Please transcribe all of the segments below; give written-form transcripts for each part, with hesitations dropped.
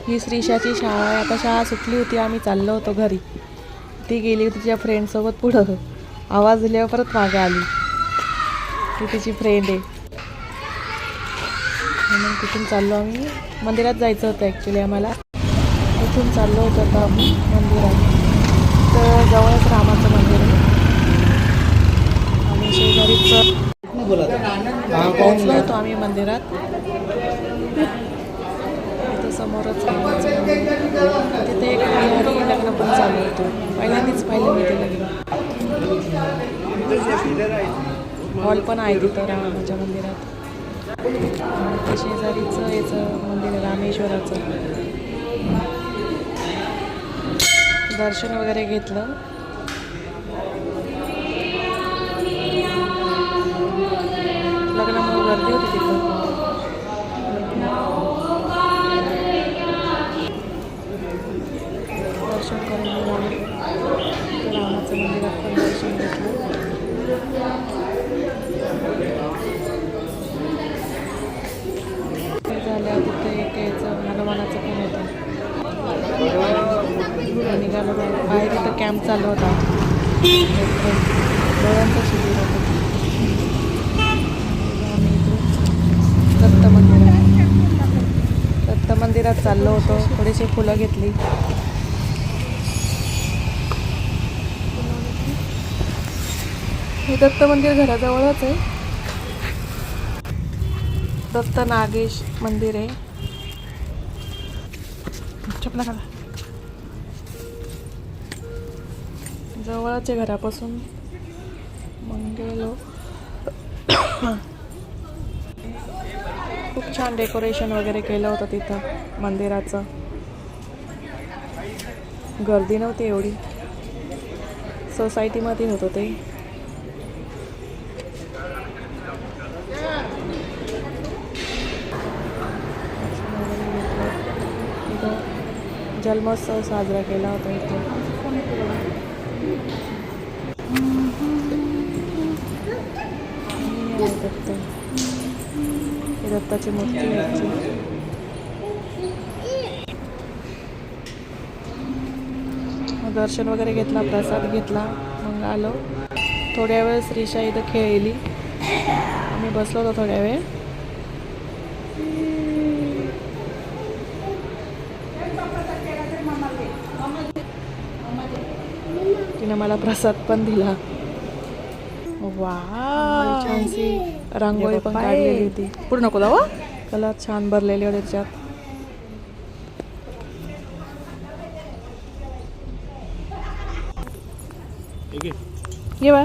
ही श्रीषाची शाळा आहे. आता शाळा सुटली होती, आम्ही चाललो होतो घरी. ती गेली होती तिच्या फ्रेंडसोबत पुढं. आवाज दिल्यावर परत मागे आली. ती तिची फ्रेंड आहे. म्हणून तिथून चाललो आम्ही. मंदिरात जायचं होतं ॲक्च्युली आम्हाला. तिथून चाललो होतो आता मंदिरात. तर जवळच रामाचं मंदिर आहे आणि शेजारीच पोहोचलो होतो आम्ही मंदिरात. तिथं समोरच रामाचं मंदिर. तिथे एक बिहारी लग्न पण चालू होतं. पहिल्यांदाच पाहिलं मी ते लग्न. हॉल पण आहे तिथं रामाच्या मंदिरात. ते शेजारीचं याचं मंदिर आहे रामेश्वराचं. दर्शन वगैरे घेतलं. लग्नामुळे गर्दी होती तिथं. दर्शन करून निघाले. रामाचं मंदिरात पण दर्शन घेतलं. झाल्या तिथे एक याचं हनुमानाचं पण होतं. निघालो बाहेर. तिथं कॅम्प चालू होता. डोळ्यांचा शिबिर होता. दत्त मंदिरात चाललो होतो. थोडीशी फुलं घेतली. हे दत्त मंदिर घराजवळच आहे. दत्त नागेश मंदिर आहे. चपला काढा. जवळच आहे घरापासून. मग गेलो. खूप छान डेकोरेशन वगैरे केलं होतं तिथं मंदिराचं. गर्दी नव्हती एवढी. सोसायटीमध्ये होतं ते. जन्मोत्सव साजरा केला होता इथे. दत्त, ही दत्ताची मूर्ती आहे. दर्शन वगैरे घेतला, प्रसाद घेतला. मग आलो. थोड्या वेळ श्रीषा इथं खेळली. आम्ही बसलो होतो थोड्या वेळ. तिने मला प्रसाद पण दिला. वा, छानशी रांगोळी पण काढलेली होती. पूर्ण नको दावा. कलर छान भरलेले होते त्याच्यात. ये बा.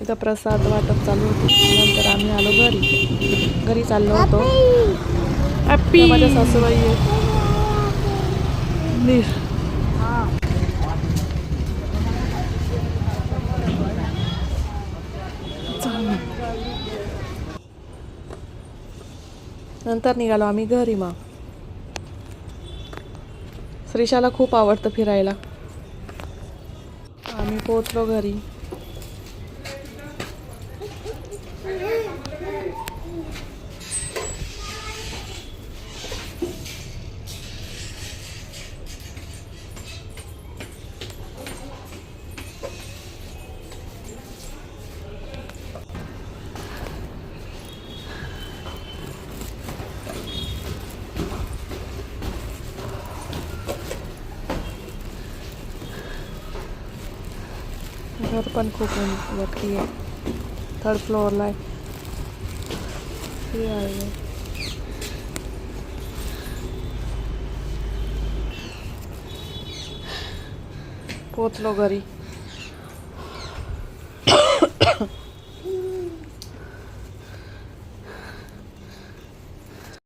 इथं प्रसाद वाटप चालू होती. नंतर आम्ही आलो घरी. घरी चाललो होतो. हॅपी माझ्या सासूबाई आहे. नंतर निघालो आम्ही घरी. मग श्रीषाला खूप आवडतं फिरायला. आम्ही पोहोचलो घरी. घर पण खूप वरती आहे. 3rd फ्लोअरला आहे. पोचलो घरी.